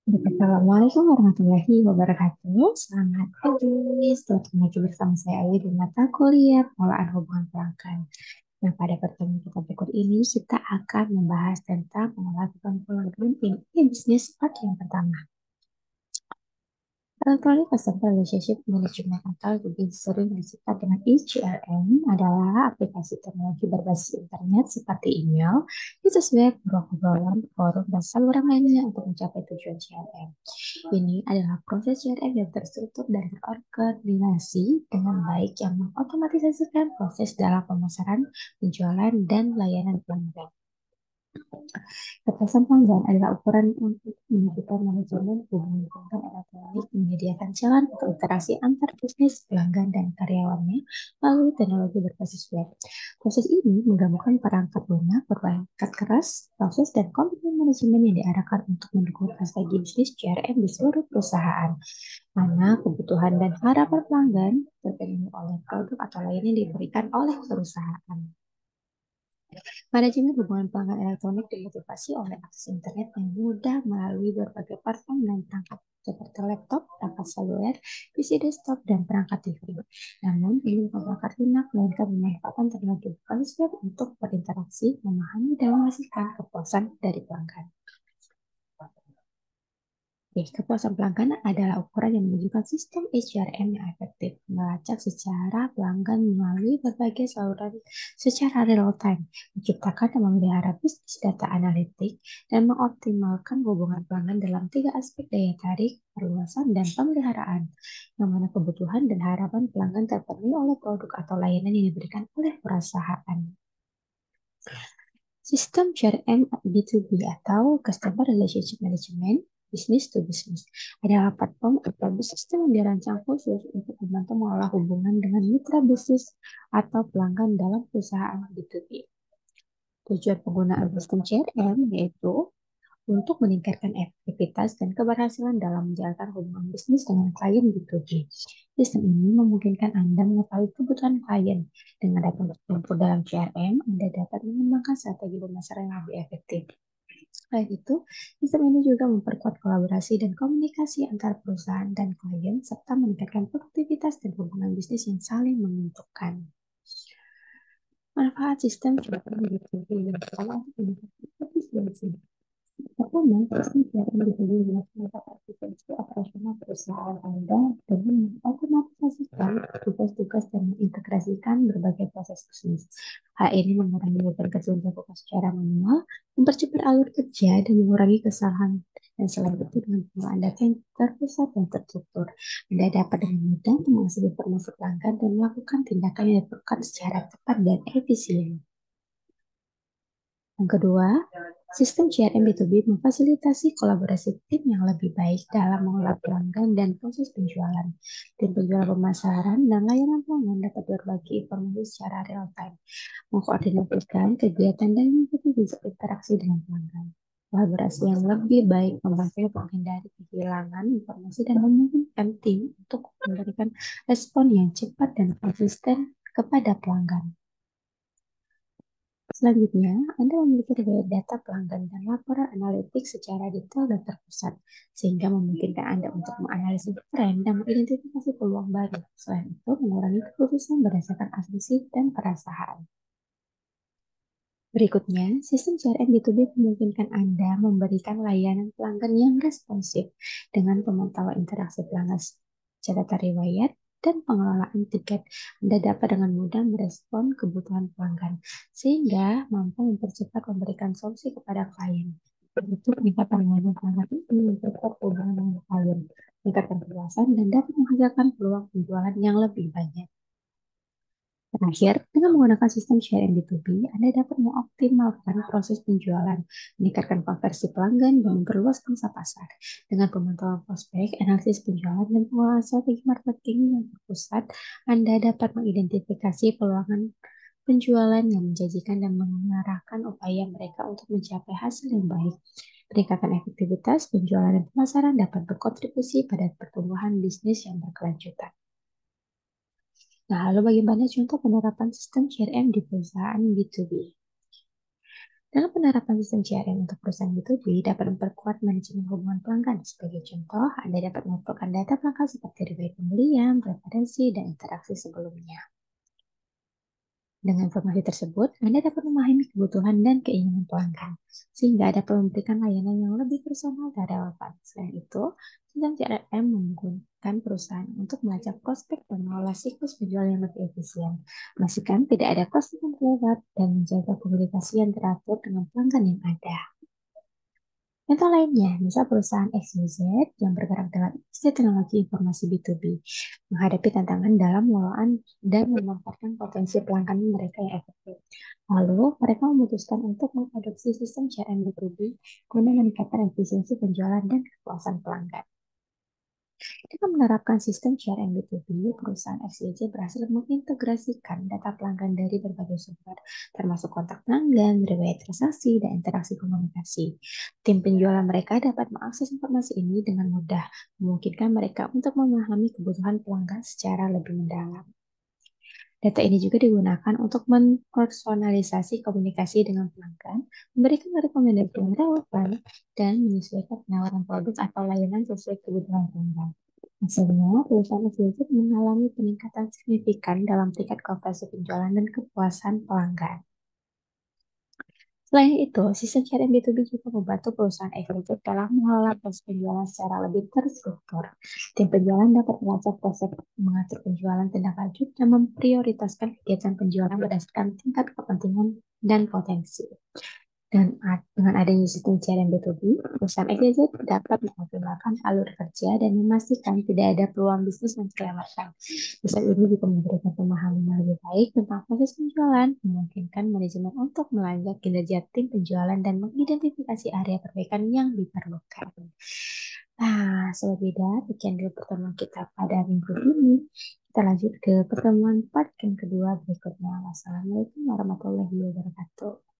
Assalamualaikum warahmatullahi wabarakatuh. Selamat pagi. Selamat lagi bersama saya Ayu di mata kuliah pengelolaan hubungan pelanggan. Nah, pada pertemuan kita berikut ini kita akan membahas tentang pengelolaan hubungan pelanggan ini bisnis part yang pertama. Electronic Customer Relationship Management atau lebih sering disingkat dengan ECRM adalah aplikasi teknologi berbasis internet seperti email, situs web, grup obrolan, forum, dan saluran lainnya untuk mencapai tujuan CRM. Ini adalah proses CRM yang terstruktur dan terorganisasi dengan baik yang mengotomatisasikan proses dalam pemasaran, penjualan, dan layanan pelanggan. Kekerasan pelanggan adalah ukuran untuk menentukan manajemen hubungan pelanggan elektronik menyediakan jalan untuk interaksi antar bisnis pelanggan dan karyawannya melalui teknologi berbasis web. Proses ini menggabungkan perangkat lunak, perangkat keras, proses, dan komitmen manajemen yang diarahkan untuk mendukung strategi bisnis CRM di seluruh perusahaan, mana kebutuhan dan harapan pelanggan terpenuhi oleh produk atau layanan yang diberikan oleh perusahaan. Manajemen hubungan pelanggan elektronik dimotivasi oleh akses internet yang mudah melalui berbagai platform dan perangkat seperti laptop, perangkat seluler, PC desktop, dan perangkat TV. Namun, ini bukan perangkat lunak, melainkan memanfaatkan teknologi berbasis web untuk berinteraksi, memahami, dan menghasilkan kepuasan dari pelanggan. Oke, kepuasan pelanggan adalah ukuran yang menunjukkan sistem HRM yang efektif, melacak secara pelanggan melalui berbagai saluran secara real time, menciptakan dan memelihara bisnis data analitik, dan mengoptimalkan hubungan pelanggan dalam tiga aspek daya tarik, perluasan, dan pemeliharaan, yang mana kebutuhan dan harapan pelanggan terpenuhi oleh produk atau layanan yang diberikan oleh perusahaan. Sistem CRM B2B atau Customer Relationship Management Business to Business adalah platform atau sistem yang dirancang khusus untuk membantu mengolah hubungan dengan mitra bisnis atau pelanggan dalam perusahaan B2B. Tujuan penggunaan sistem CRM yaitu untuk meningkatkan efektivitas dan keberhasilan dalam menjalankan hubungan bisnis dengan klien B2B. Sistem ini memungkinkan Anda mengetahui kebutuhan klien. Dengan data terkumpul dalam CRM, Anda dapat mengembangkan strategi pemasaran yang lebih efektif. Selain itu, sistem ini juga memperkuat kolaborasi dan komunikasi antar perusahaan dan klien, serta meningkatkan produktivitas dan hubungan bisnis yang saling menguntungkan. Manfaat sistem CRM B2B yang pertama untuk efisiensi. Pertama, sistem CRM B2B meningkatkan efisiensi operasional perusahaan Anda dengan mengotomatisasikan tugas-tugas dan mengintegrasikan berbagai proses bisnis. Hal ini mengurangi beban kerja yang dilakukan secara manual, mempercepat alur kerja, dan mengurangi kesalahan. Dan selain itu, dengan penggunaan data yang terpusat dan terstruktur, Anda dapat dengan mudah mengakses informasi pelanggan dan melakukan tindakan yang diperlukan secara cepat dan efisien. Yang kedua, sistem CRM B2B memfasilitasi kolaborasi tim yang lebih baik dalam mengelola pelanggan dan proses penjualan. Tim penjualan pemasaran dan layanan pelanggan dapat berbagi informasi secara real time, mengkoordinasikan kegiatan dan mengikuti interaksi dengan pelanggan. Kolaborasi yang lebih baik membantu menghindari kehilangan informasi dan memungkinkan tim untuk memberikan respon yang cepat dan konsisten kepada pelanggan. Selanjutnya, Anda memiliki riwayat data pelanggan dan laporan analitik secara detail dan terpusat, sehingga memungkinkan Anda untuk menganalisis tren dan mengidentifikasi peluang baru. Selain itu, mengurangi keputusan berdasarkan asumsi dan perasaan. Berikutnya, sistem CRM B2B memungkinkan Anda memberikan layanan pelanggan yang responsif dengan pemantauan interaksi pelanggan catatan riwayat dan pengelolaan tiket. Anda dapat dengan mudah merespon kebutuhan pelanggan, sehingga mampu mempercepat memberikan solusi kepada klien. Untuk peningkatan layanan pelanggan ini memperkuat hubungan dengan klien, meningkatkan kepuasan, dan dapat menghasilkan peluang penjualan yang lebih banyak. Terakhir, dengan menggunakan sistem CRM B2B, Anda dapat mengoptimalkan proses penjualan, meningkatkan konversi pelanggan, dan memperluas pangsa pasar. Dengan pemantauan prospek, analisis penjualan, dan pengelolaan strategi marketing yang terpusat, Anda dapat mengidentifikasi peluang penjualan yang menjanjikan dan mengarahkan upaya mereka untuk mencapai hasil yang baik. Peningkatan efektivitas penjualan dan pemasaran dapat berkontribusi pada pertumbuhan bisnis yang berkelanjutan. Nah, lalu bagaimana contoh penerapan sistem CRM di perusahaan B2B? Dalam penerapan sistem CRM untuk perusahaan B2B dapat memperkuat manajemen hubungan pelanggan. Sebagai contoh, Anda dapat mengumpulkan data pelanggan seperti riwayat pembelian, preferensi, dan interaksi sebelumnya. Dengan informasi tersebut, Anda dapat memahami kebutuhan dan keinginan pelanggan, sehingga dapat memberikan layanan yang lebih personal dan relevan. Selain itu, sistem CRM memungkinkan perusahaan untuk melacak prospek dan mengelola siklus penjualan yang lebih efisien, memastikan tidak ada kos yang terlewat, dan menjaga komunikasi yang teratur dengan pelanggan yang ada. Contoh lainnya, misal perusahaan XYZ yang bergerak dalam industri teknologi informasi B2B menghadapi tantangan dalam pengelolaan dan memanfaatkan potensi pelanggan mereka yang efektif. Lalu, mereka memutuskan untuk mengadopsi sistem CRM B2B guna meningkatkan efisiensi penjualan dan kepuasan pelanggan. Dengan menerapkan sistem CRM B2B, perusahaan FCJ berhasil mengintegrasikan data pelanggan dari berbagai sumber, termasuk kontak pelanggan, riwayat transaksi, dan interaksi komunikasi. Tim penjualan mereka dapat mengakses informasi ini dengan mudah, memungkinkan mereka untuk memahami kebutuhan pelanggan secara lebih mendalam. Data ini juga digunakan untuk mempersonalisasi komunikasi dengan pelanggan, memberikan rekomendasi yang relevan, dan menyesuaikan penawaran produk atau layanan sesuai kebutuhan pelanggan. Hasilnya, perusahaan tersebut mengalami peningkatan signifikan dalam tingkat konversi penjualan dan kepuasan pelanggan. Selain itu, sistem CRM B2B juga membantu perusahaan eksekutif dalam mengelola proses penjualan secara lebih terstruktur. Tim penjualan dapat melacak proses mengatur penjualan tindak lanjut dan memprioritaskan kegiatan penjualan berdasarkan tingkat kepentingan dan potensi. Dengan adanya sistem CRM B2B, perusahaan XYZ dapat mengoptimalkan alur kerja dan memastikan tidak ada peluang bisnis yang terlewatkan. Sistem ini juga memberikan pemahaman yang lebih baik tentang proses penjualan, memungkinkan manajemen untuk melacak kinerja tim penjualan dan mengidentifikasi area perbaikan yang diperlukan. Nah, Sobat Beda, sekian dulu pertemuan kita pada minggu ini. Kita lanjut ke pertemuan part yang kedua berikutnya. Wassalamualaikum warahmatullahi wabarakatuh.